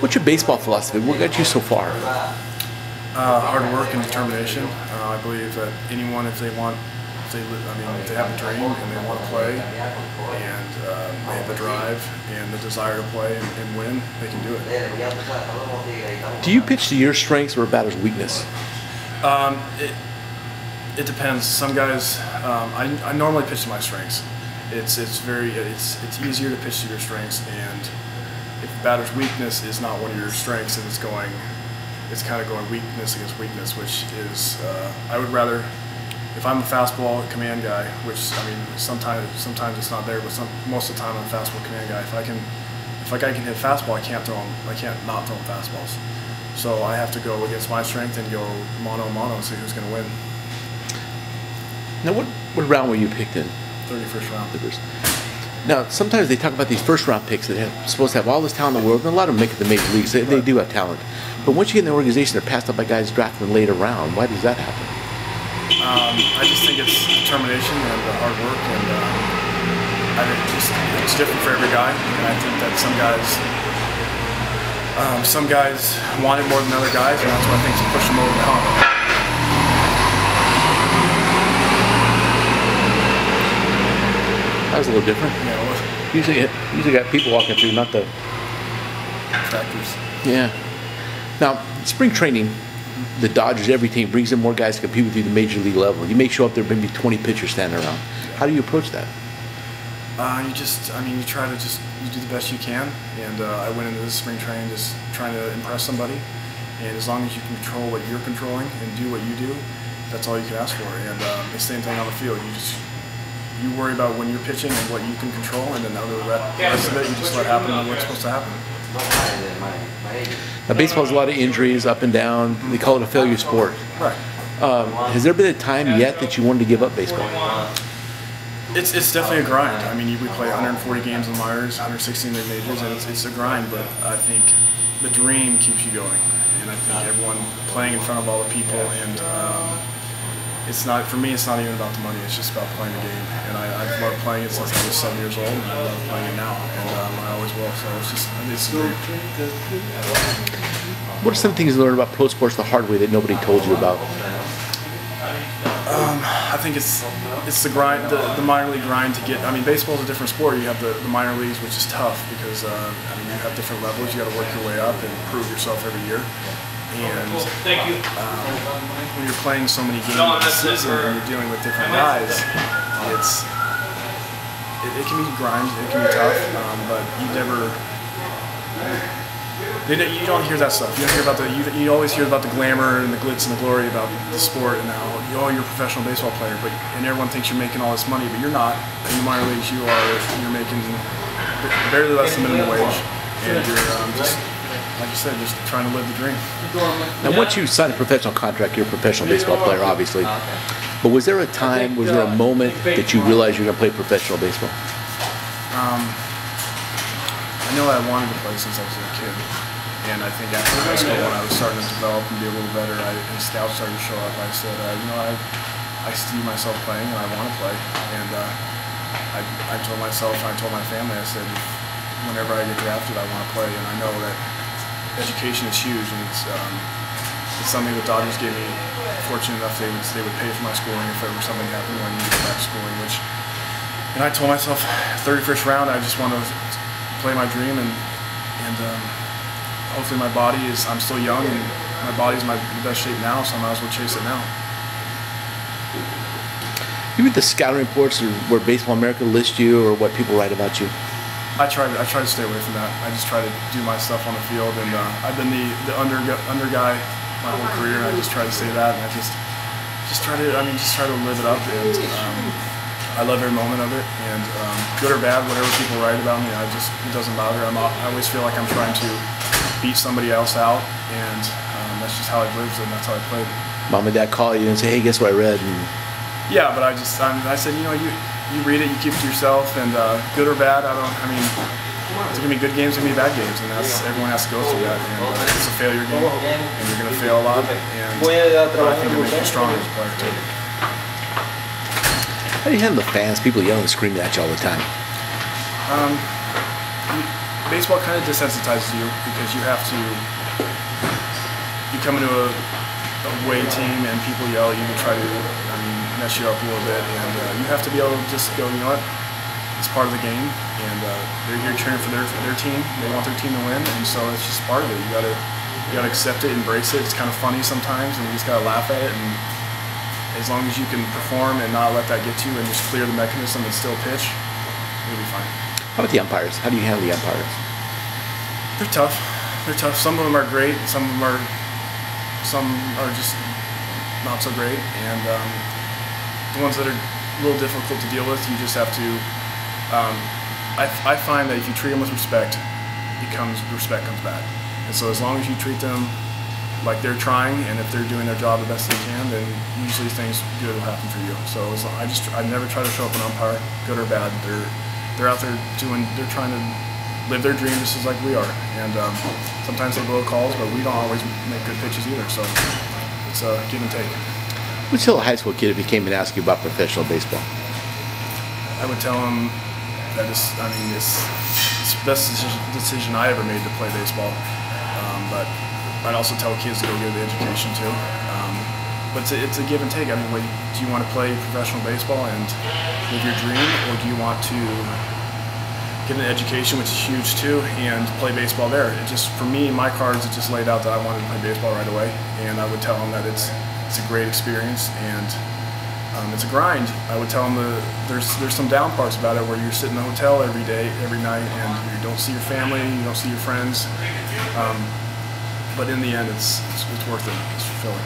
What's your baseball philosophy? What got you so far? Hard work and determination. I believe that anyone, if they have a dream and they want to play, and they have the drive and the desire to play and win, they can do it. Do you pitch to your strengths or a batter's weakness? It depends. Some guys, I normally pitch to my strengths. It's easier to pitch to your strengths, and if the batter's weakness is not one of your strengths, and it's kind of going weakness against weakness, which is I would rather, if I'm a fastball command guy, which I mean sometimes it's not there, but most of the time I'm a fastball command guy. If a guy can hit fastball, I can't not throw him fastballs. So I have to go against my strength and go mano a mano and see who's going to win. Now, what round were you picked in? 31st round. Now, sometimes they talk about these first-round picks that are supposed to have all this talent in the world, and a lot of them make it to the major leagues. They do have talent. But once you get in the organization, they're passed up by guys drafted in later round. Why does that happen? I just think it's determination and hard work, and I think it's different for every guy. And I think that some guys want it more than other guys, and that's what I think to push them over the hump. That was a little different. Yeah, usually got people walking through, not the tractors. Yeah. Now, spring training, the Dodgers, every team brings in more guys to compete with you at the major league level. You may show up there, maybe 20 pitchers standing around. How do you approach that? You do the best you can, and I went into this spring training just trying to impress somebody, and as long as you can control what you're controlling and do what you do, that's all you can ask for. And the same thing on the field. You worry about when you're pitching and what you can control, and then the rest of it, you just let happen what's supposed to happen. Now, baseball has a lot of injuries, up and down. They call it a failure sport. Right. Has there been a time yet that you wanted to give up baseball? It's definitely a grind. I mean, we play 140 games in the minors, 116 in the majors, and it's a grind, but I think the dream keeps you going. And I think everyone playing in front of all the people, and for me, it's not even about the money. It's just about playing the game. And I've loved playing it since I was 7 years old, and I love playing it now. And I always will. So it's great. What are some things you learned about pro sports the hard way that nobody told you about? I think it's the grind, the minor league grind to get. I mean, baseball is a different sport. You have the minor leagues, which is tough because you have different levels. You got to work your way up and prove yourself every year. And when you're playing so many games in the season and you're dealing with different guys, it can be grind, it can be tough, but you don't hear that stuff. You don't hear about you always hear about the glamour and the glitz and the glory about the sport and how you're a professional baseball player, and everyone thinks you're making all this money, but you're not. In the minor leagues, you're making barely less than minimum wage, and you're just, like you said, just trying to live the dream. Now, once you sign a professional contract, you're a professional baseball player, obviously. But was there a moment that you realized you were going to play professional baseball? I know I wanted to play since I was a kid. And I think after high school, when I was starting to develop and be a little better, and scouts started to show up, I said, I see myself playing and I want to play. And I told myself, I told my family, I said, whenever I get drafted, I want to play. And I know that education is huge, and it's something the Dodgers gave me. Fortunate enough, they would pay for my schooling if ever something happened when I needed to go back to schooling. And I told myself, 31st round, I just want to play my dream, and hopefully my body I'm still young, and my body's in the best shape now, so I might as well chase it now. You read the scouting reports where Baseball America lists you or what people write about you? I try to stay away from that. I just try to do my stuff on the field, and I've been the under guy my whole career, and I just try to say that, and I just try to live it up, and I love every moment of it, and good or bad, whatever people write about me, it doesn't bother. I always feel like I'm trying to beat somebody else out, and that's just how I lived, and that's how I played. Mom and Dad call you and say, "Hey, guess what I read?" And yeah, but I said, you read it, you keep it to yourself, and good or bad, it's gonna be good games, it's gonna be bad games, and everyone has to go through that. And it's a failure game, and you're gonna fail a lot, and I think it makes you stronger as a player too. How do you handle the fans, people yelling and screaming at you all the time? baseball kind of desensitizes you because you come into a away team and people yell at you to try to mess you up a little bit, and you have to be able to just go, you know what, it's part of the game, and they're here cheering for their team. They want their team to win, and so it's just part of it. You gotta accept it, embrace it. It's kind of funny sometimes, and you just gotta laugh at it. And as long as you can perform and not let that get to you, and just clear the mechanism and still pitch, you'll be fine. How about the umpires? How do you handle the umpires? They're tough. They're tough. Some of them are great. Some are just not so great, and the ones that are a little difficult to deal with, you just have to. I find that if you treat them with respect, respect comes back. And so as long as you treat them like they're trying, and if they're doing their job the best they can, then usually things good will happen for you. So I never try to show up an umpire, good or bad. They're out there they're trying to live their dream just as like we are. And sometimes they blow calls, but we don't always make good pitches either. So it's a give and take. Would you tell a high school kid if he came and asked you about professional baseball? I would tell him that it's the best decision I ever made to play baseball. But I'd also tell kids to go get the education too. But it's a give and take. I mean, do you want to play professional baseball and live your dream, or do you want to get an education, which is huge too, and play baseball there? It just, for me, my cards, it just laid out that I wanted to play baseball right away, and I would tell them that it's a great experience, and it's a grind. I would tell them that there's some down parts about it where you're sitting in the hotel every day, every night, and you don't see your family, you don't see your friends. But in the end, it's worth it. It's fulfilling.